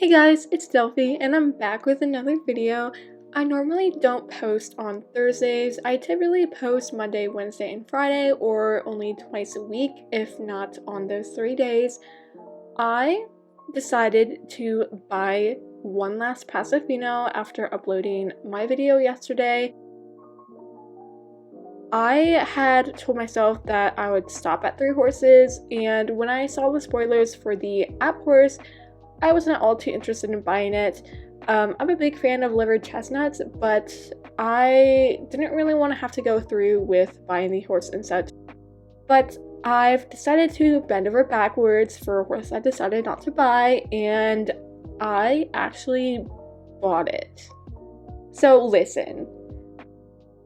Hey guys, it's Delphi and I'm back with another video. I normally don't post on Thursdays. I typically post Monday, Wednesday, and Friday, or only twice a week, if not on those 3 days. I decided to buy one last Paso Fino after uploading my video yesterday. I had told myself that I would stop at 3 horses, and when I saw the spoilers for the app horse, I wasn't all too interested in buying it. I'm a big fan of Liver Chestnuts, but I didn't really want to have to go through with buying the horse and such. But I've decided to bend over backwards for a horse I decided not to buy, and I actually bought it. So listen,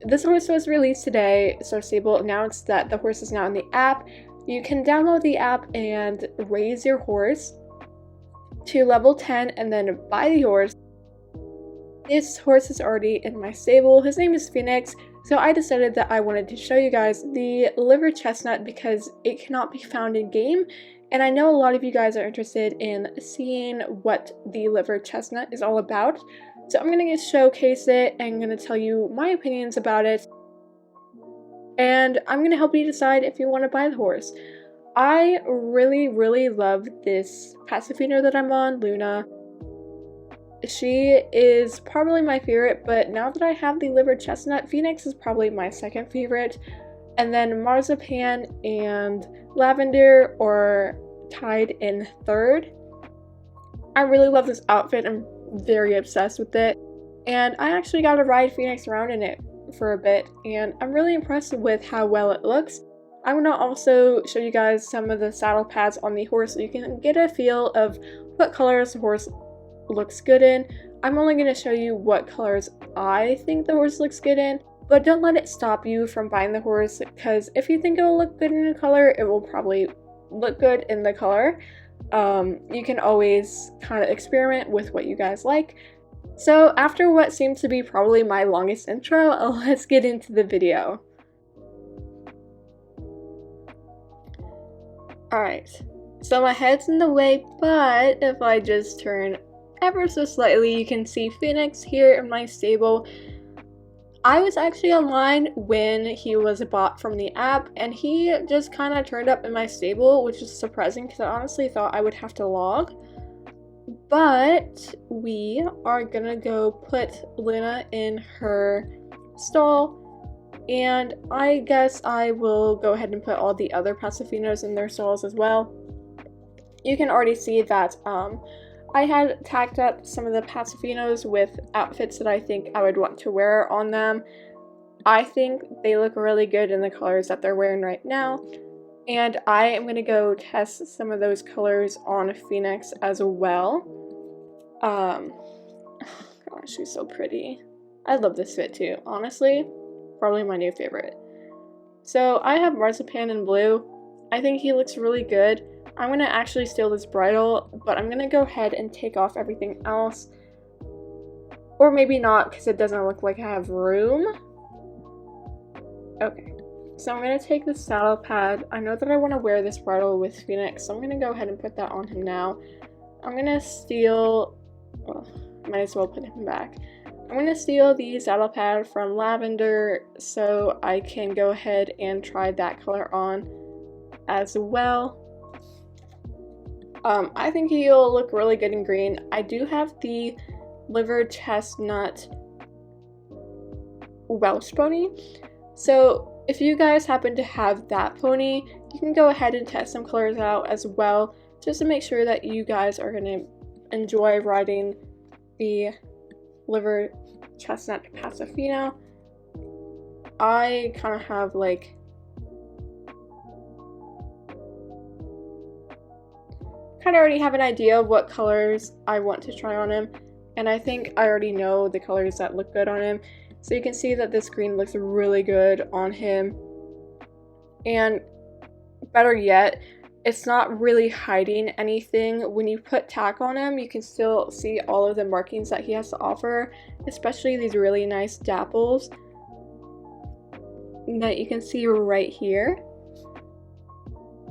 this horse was released today, so stable announced that the horse is now in the app. You can download the app and raise your horse to level 10 and then buy the horse. This horse is already in my stable. His name is Phoenix, so I decided that I wanted to show you guys the Liver Chestnut because it cannot be found in game, and I know a lot of you guys are interested in seeing what the Liver Chestnut is all about, so I'm going to showcase it and I'm going to tell you my opinions about it, and I'm going to help you decide if you want to buy the horse. I really love this Paso Fino that I'm on, Luna. She is probably my favorite, but now that I have the Liver Chestnut, Phoenix is probably my second favorite. And then Marzipan and Lavender are tied in third. I really love this outfit. I'm very obsessed with it. And I actually got to ride Phoenix around in it for a bit, and I'm really impressed with how well it looks. I'm going to also show you guys some of the saddle pads on the horse so you can get a feel of what colors the horse looks good in. I'm only going to show you what colors I think the horse looks good in, but don't let it stop you from buying the horse, because if you think it will look good in a color, it will probably look good in the color. You can always kind of experiment with what you guys like. So after what seems to be probably my longest intro, let's get into the video. Alright, so my head's in the way, but if I just turn ever so slightly, you can see Phoenix here in my stable. I was actually online when he was bought from the app, and he just kind of turned up in my stable, which is surprising because I honestly thought I would have to log. But we are gonna go put Luna in her stall, and I guess I will go ahead and put all the other Paso Finos in their stalls as well. You can already see that I had tacked up some of the Paso Finos with outfits that I think I would want to wear on them. I think they look really good in the colors that they're wearing right now, and I am going to go test some of those colors on Phoenix as well. Gosh, she's so pretty. I love this fit too, honestly. Probably my new favorite. So I have Marzipan in blue. I think he looks really good. I'm going to actually steal this bridle, but I'm going to go ahead and take off everything else. Or maybe not, because it doesn't look like I have room. Okay, so I'm going to take the saddle pad. I know that I want to wear this bridle with Phoenix, so I'm going to go ahead and put that on him now. I'm going to steal... Oh, might as well put him back. I'm going to steal the saddle pad from Lavender so I can go ahead and try that color on as well. I think he'll look really good in green. I do have the Liver Chesnut Welsh pony, so if you guys happen to have that pony, you can go ahead and test some colors out as well, just to make sure that you guys are going to enjoy riding the Liver Chesnut Paso Fino. I kind of have like already have an idea of what colors I want to try on him, and I think I already know the colors that look good on him. So you can see that this green looks really good on him, and better yet, it's not really hiding anything. When you put tack on him, you can still see all of the markings that he has to offer, especially these really nice dapples that you can see right here.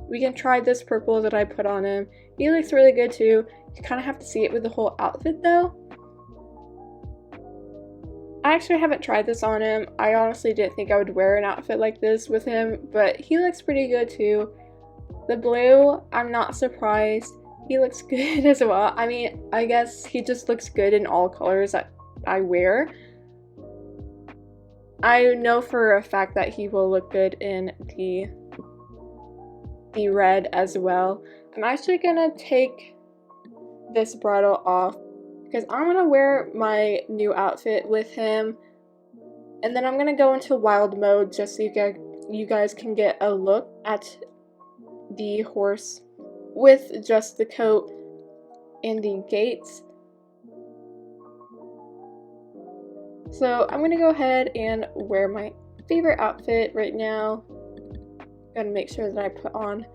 We can try this purple that I put on him. He looks really good too. You kind of have to see it with the whole outfit though. I actually haven't tried this on him. I honestly didn't think I would wear an outfit like this with him, but he looks pretty good too. The blue, I'm not surprised. He looks good as well. I mean, I guess he just looks good in all colors that I wear. I know for a fact that he will look good in the red as well. I'm actually gonna take this bridle off because I'm gonna wear my new outfit with him, and then I'm gonna go into wild mode just so you guys can get a look at the horse with just the coat and the gaits. So I'm gonna go ahead and wear my favorite outfit right now. Gotta make sure that I put on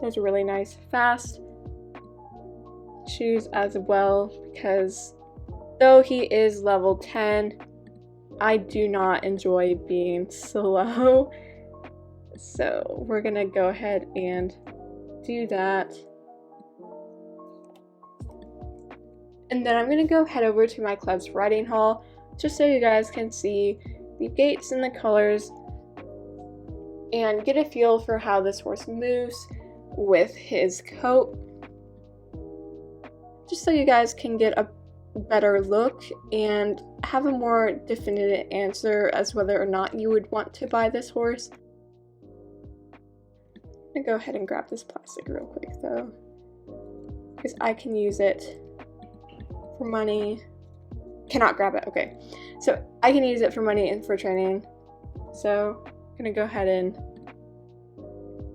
those really nice fast shoes as well, because though he is level 10, I do not enjoy being slow. So we're gonna go ahead and do that. And then I'm gonna go head over to my club's riding hall just so you guys can see the gaits and the colors and get a feel for how this horse moves with his coat, just so you guys can get a better look and have a more definitive answer as whether or not you would want to buy this horse. I'm gonna go ahead and grab this plastic real quick though, because I can use it for money. Cannot grab it, okay. So I can use it for money and for training. So I'm gonna go ahead and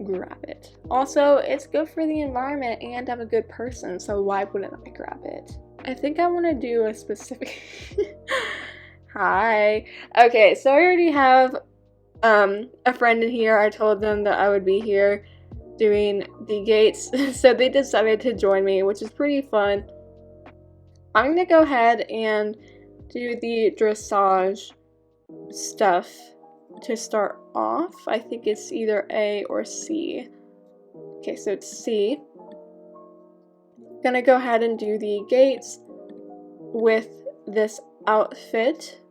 grab it. Also, it's good for the environment and I'm a good person, so why wouldn't I grab it? I think I want to do a specific Hi. Okay, so I already have a friend in here. I told them that I would be here doing the gaits, so they decided to join me, which is pretty fun. I'm gonna go ahead and do the dressage stuff to start off. I think it's either A or C. Okay, so it's C. Gonna go ahead and do the gaits with this outfit,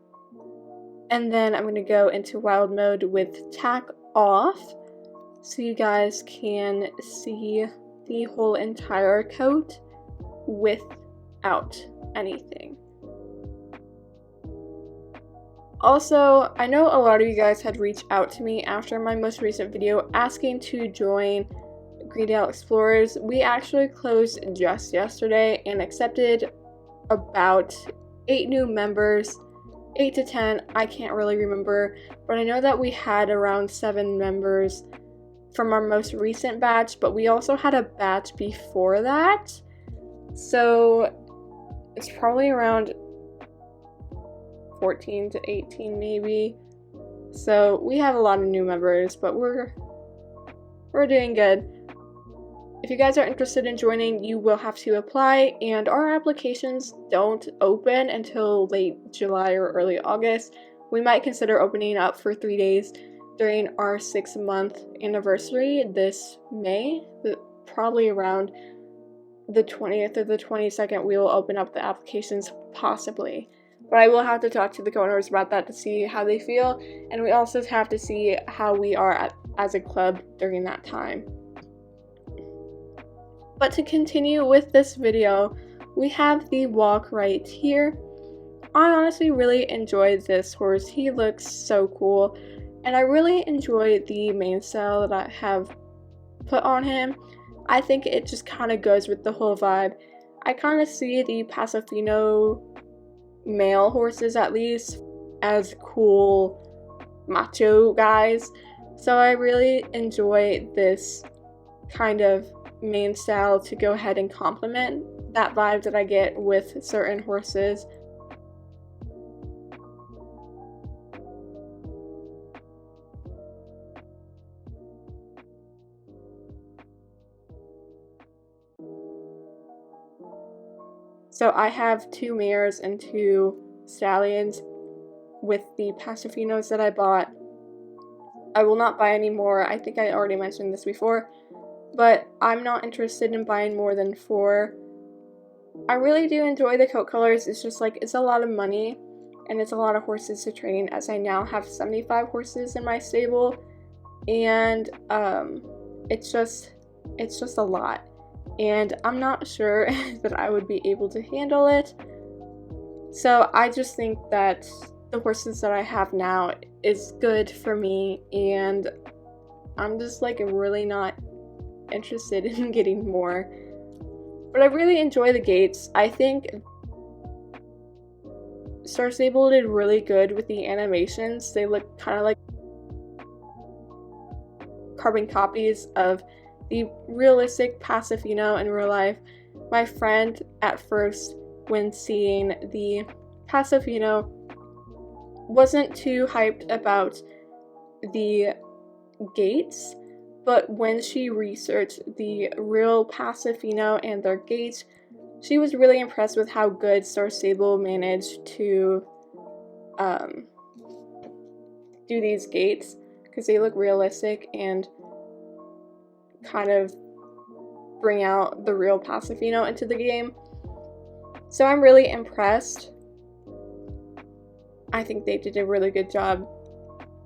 and then I'm gonna go into wild mode with tack off so you guys can see the whole entire coat without anything. Also, I know a lot of you guys had reached out to me after my most recent video asking to join Greendale Explorers. We actually closed just yesterday and accepted about 8 new members, 8 to 10, I can't really remember, but I know that we had around 7 members from our most recent batch, but we also had a batch before that, so it's probably around 14 to 18 maybe. So we have a lot of new members, but we're doing good. If you guys are interested in joining, you will have to apply, and our applications don't open until late July or early August. We might consider opening up for 3 days during our 6-month anniversary this May, probably around the 20th or the 22nd. We will open up the applications possibly. But I will have to talk to the co-owners about that to see how they feel, and we also have to see how we are as a club during that time. But to continue with this video, we have the walk right here. I honestly really enjoy this horse. He looks so cool, and I really enjoy the mane style that I have put on him. I think it just kind of goes with the whole vibe. I kind of see the Paso Fino male horses, at least, as cool macho guys, so I really enjoy this kind of mane style to go ahead and complement that vibe that I get with certain horses. So I have 2 mares and 2 stallions with the Paso Finos that I bought. I will not buy any more. I think I already mentioned this before. but I'm not interested in buying more than 4. I really do enjoy the coat colors. It's just like, it's a lot of money and it's a lot of horses to train, as I now have 75 horses in my stable, and it's just a lot, and I'm not sure that I would be able to handle it. So I just think that the horses that I have now is good for me, and I'm just like really not interested in getting more. But I really enjoy the gaits. I think Star Stable did really good with the animations. They look kind of like carbon copies of the realistic Paso Fino in real life. My friend at first, when seeing the Paso Fino, wasn't too hyped about the gaits, but when she researched the real Paso Fino and their gaits, she was really impressed with how good Star Stable managed to do these gaits, because they look realistic and kind of bring out the real Paso Fino into the game. So I'm really impressed. I think they did a really good job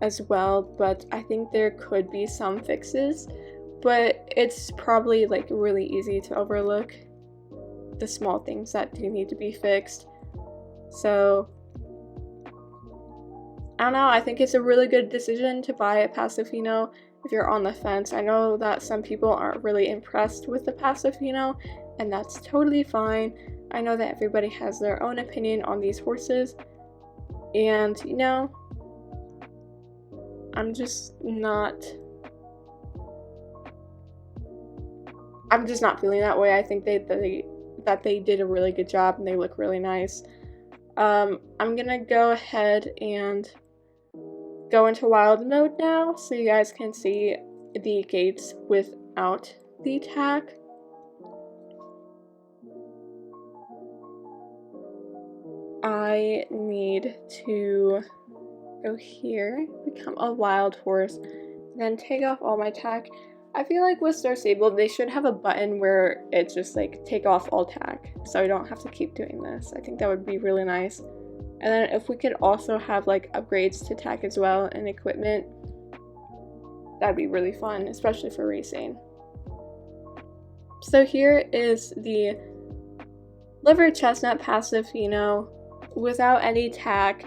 as well, but I think there could be some fixes, but it's probably like really easy to overlook the small things that do need to be fixed. So I don't know, I think it's a really good decision to buy a Paso Fino if you're on the fence. I know that some people aren't really impressed with the Paso Fino, and that's totally fine. I know that everybody has their own opinion on these horses, and you know, I'm just not feeling that way. I think that they did a really good job and they look really nice. I'm gonna go ahead and go into wild mode now so you guys can see the gaits without the tack. I need to go here, become a wild horse, then take off all my tack. I feel like with Star Stable, they should have a button where it's just like take off all tack, so I don't have to keep doing this. I think that would be really nice. And then if we could also have like upgrades to tack as well and equipment, that'd be really fun, especially for racing. So here is the Liver Chesnut Paso Fino without any tack.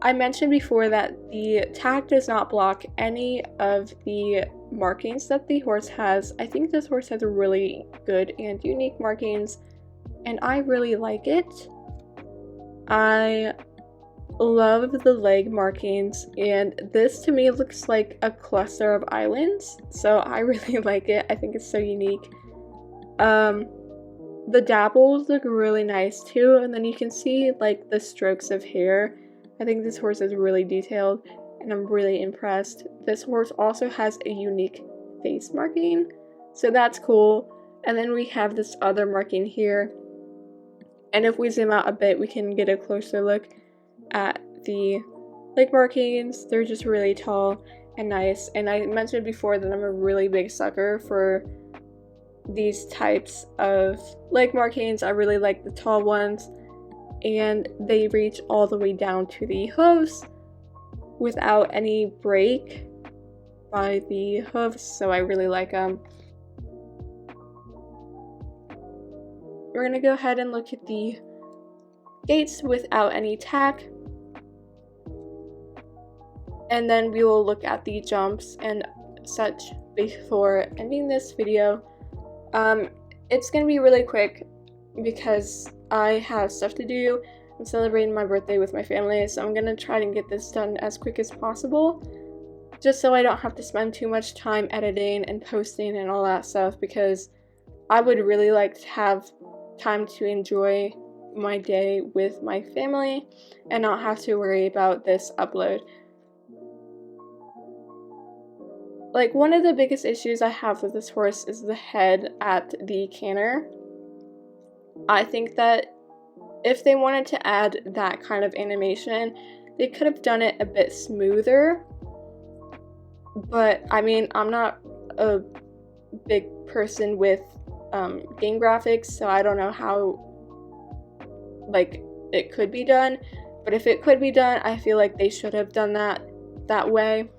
I mentioned before that the tack does not block any of the markings that the horse has. I think this horse has really good and unique markings, and I really like it. I love the leg markings, and this to me looks like a cluster of islands, so I really like it. I think it's so unique. The dabbles look really nice too, and then you can see like the strokes of hair. I think this horse is really detailed, and I'm really impressed. This horse also has a unique face marking, so that's cool. And then we have this other marking here, and if we zoom out a bit, we can get a closer look at the leg markings. They're just really tall and nice, and I mentioned before that I'm a really big sucker for these types of leg markings. I really like the tall ones, and they reach all the way down to the hooves without any break by the hooves, so I really like them. We're gonna go ahead and look at the gaits without any tack, and then we will look at the jumps and such before ending this video. It's gonna be really quick because I have stuff to do. I'm celebrating my birthday with my family, so I'm gonna try to get this done as quick as possible, just so I don't have to spend too much time editing and posting and all that stuff, because I would really like to have time to enjoy my day with my family and not have to worry about this upload. Like, one of the biggest issues I have with this horse is the head at the canter. I think that if they wanted to add that kind of animation, they could have done it a bit smoother. But I mean, I'm not a big person with game graphics, so I don't know how like it could be done, but if it could be done, I feel like they should have done that way,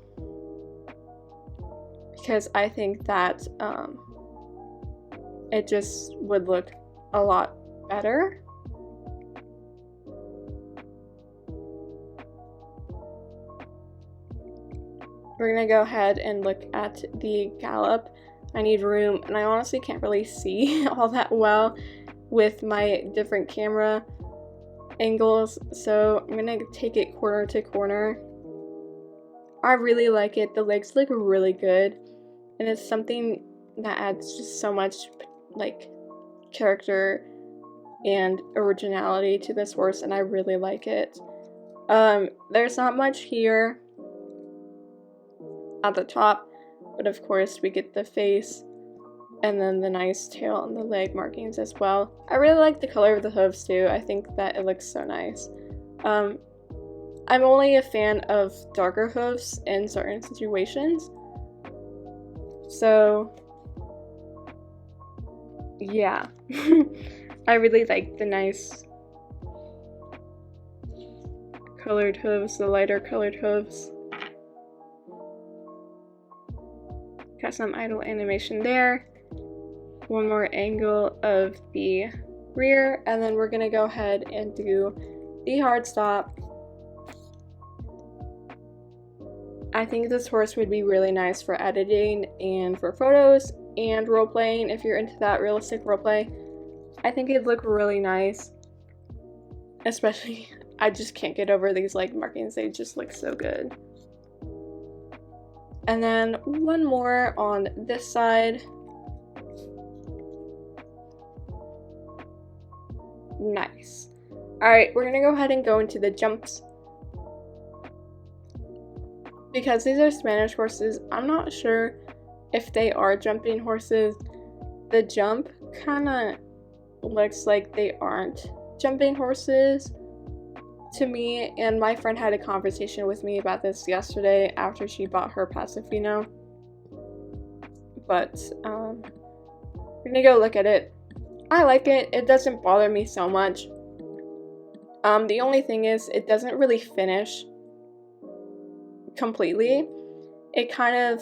because I think that it just would look a lot better. We're gonna go ahead and look at the gallop. I need room, and I honestly can't really see all that well with my different camera angles, so I'm gonna take it corner to corner. I really like it. The legs look really good, and it's something that adds just so much like character and originality to this horse, and I really like it. There's not much here at the top, but of course we get the face and then the nice tail and the leg markings as well. I really like the color of the hooves too. I think that it looks so nice. I'm only a fan of darker hooves in certain situations, so yeah. I really like the nice colored hooves, the lighter colored hooves. Got some idle animation there. One more angle of the rear, and then we're gonna go ahead and do the hard stop. I think this horse would be really nice for editing and for photos and role playing if you're into that realistic role play. I think it'd look really nice. Especially, I just can't get over these leg markings, they just look so good. And then one more on this side. Nice. Alright, we're gonna go ahead and go into the jumps. Because these are Spanish horses, I'm not sure if they are jumping horses. The jump kind of looks like they aren't jumping horses to me, and my friend had a conversation with me about this yesterday after she bought her Paso Fino. But we're gonna go look at it. I like it. It doesn't bother me so much. The only thing is it doesn't really finish completely. It kind of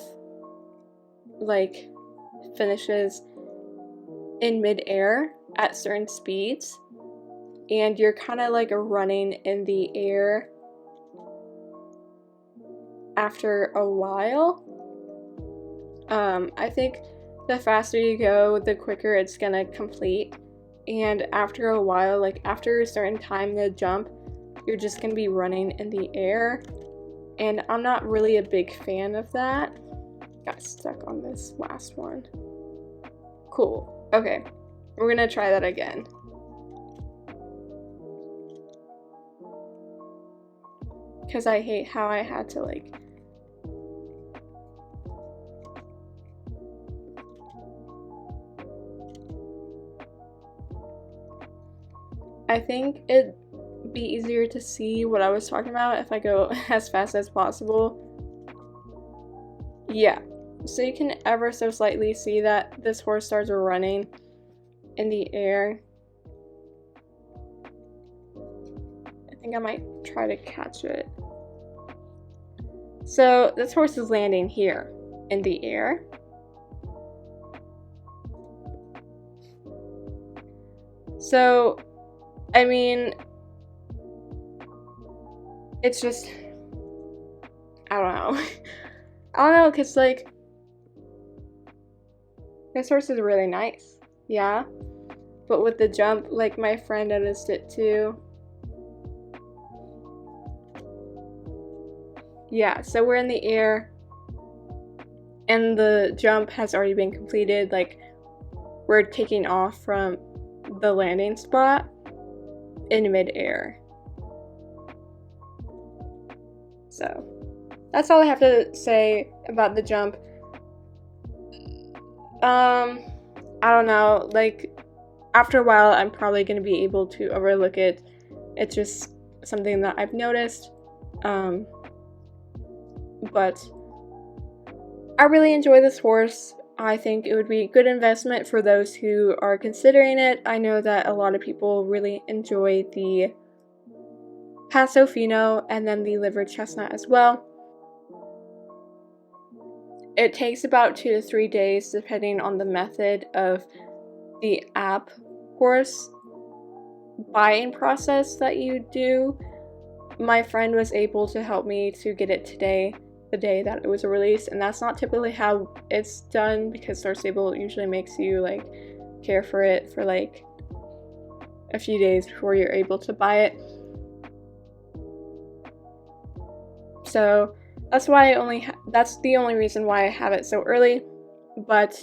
like finishes in mid-air at certain speeds, and you're kind of like running in the air after a while. I think the faster you go, the quicker it's gonna complete, and after a while, like after a certain time the jump, you're just gonna be running in the air, and I'm not really a big fan of that. Got stuck on this last one. Cool. Okay, we're gonna try that again. Because I hate how I had to like I think it'd be easier to see what I was talking about if I go as fast as possible. Yeah, so you can ever so slightly see that this horse starts running in the air. I think I might try to catch it. So this horse is landing here in the air. So, I mean, it's just, I don't know. I don't know, because, like, this horse is really nice, yeah? But with the jump, like, my friend noticed it too. Yeah, so we're in the air, and the jump has already been completed. Like, we're taking off from the landing spot in mid-air. So that's all I have to say about the jump. I don't know, like after a while I'm probably going to be able to overlook it. It's just something that I've noticed. But I really enjoy this horse. I think it would be a good investment for those who are considering it. I know that a lot of people really enjoy the Paso Fino and then the Liver Chesnut as well. It takes about 2 to 3 days depending on the method of the app horse buying process that you do. My friend was able to help me to get it today, the day that it was released, and that's not typically how it's done because Star Stable usually makes you like care for it for like a few days before you're able to buy it. So that's why that's the only reason why I have it so early, but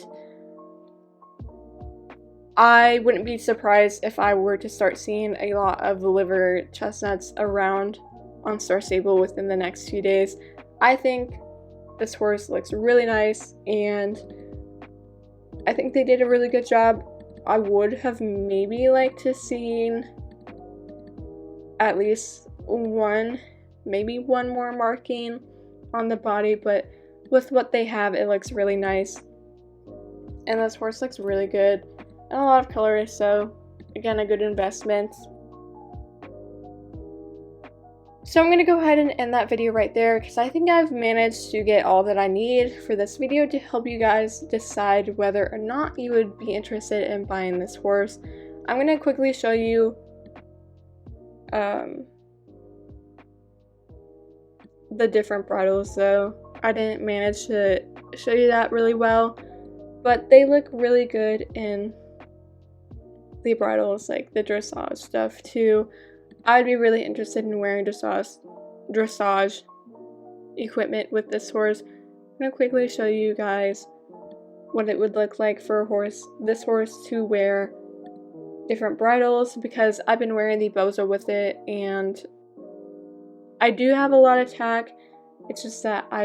I wouldn't be surprised if I were to start seeing a lot of liver chestnuts around on Star Stable within the next few days. I think this horse looks really nice, and I think they did a really good job. I would have maybe liked to seen at least maybe one more marking on the body, but with what they have, it looks really nice. And this horse looks really good, and a lot of colors, so again, a good investment. So I'm going to go ahead and end that video right there because I think I've managed to get all that I need for this video to help you guys decide whether or not you would be interested in buying this horse. I'm going to quickly show you the different bridles, though. I didn't manage to show you that really well, but they look really good in the bridles, like the dressage stuff too. I'd be really interested in wearing dressage equipment with this horse. I'm going to quickly show you guys what it would look like for this horse to wear different bridles, because I've been wearing the bozo with it and I do have a lot of tack. It's just that I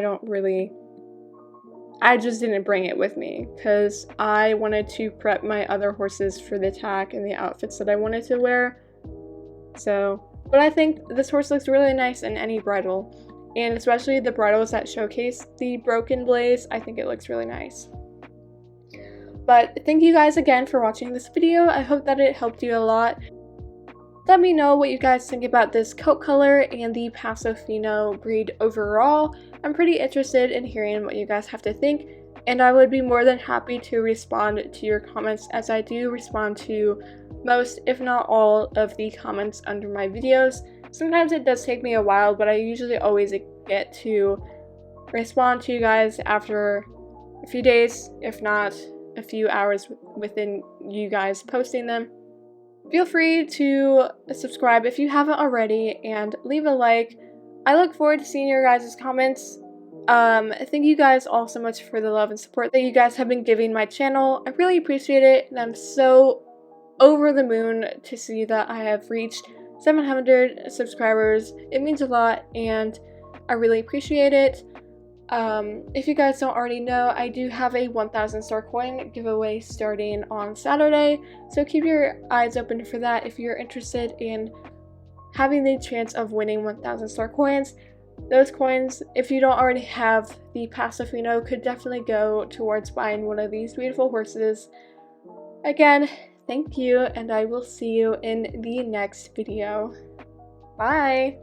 just didn't bring it with me because I wanted to prep my other horses for the tack and the outfits that I wanted to wear. So, but I think this horse looks really nice in any bridle, and especially the bridles that showcase the broken blaze. I think it looks really nice. But thank you guys again for watching this video. I hope that it helped you a lot. Let me know what you guys think about this coat color and the Paso Fino breed overall. I'm pretty interested in hearing what you guys have to think, and I would be more than happy to respond to your comments, as I do respond to most, if not all, of the comments under my videos. Sometimes it does take me a while, but I usually always get to respond to you guys after a few days, if not a few hours within you guys posting them. Feel free to subscribe if you haven't already and leave a like. I look forward to seeing your guys' comments. Thank you guys all so much for the love and support that you guys have been giving my channel. I really appreciate it, and I'm so over the moon to see that I have reached 700 subscribers. It means a lot, and I really appreciate it. If you guys don't already know, I do have a 1,000 star coin giveaway starting on Saturday, so keep your eyes open for that if you're interested in having the chance of winning 1,000 star coins. Those coins, if you don't already have the Paso Fino, could definitely go towards buying one of these beautiful horses. Again, thank you, and I will see you in the next video. Bye!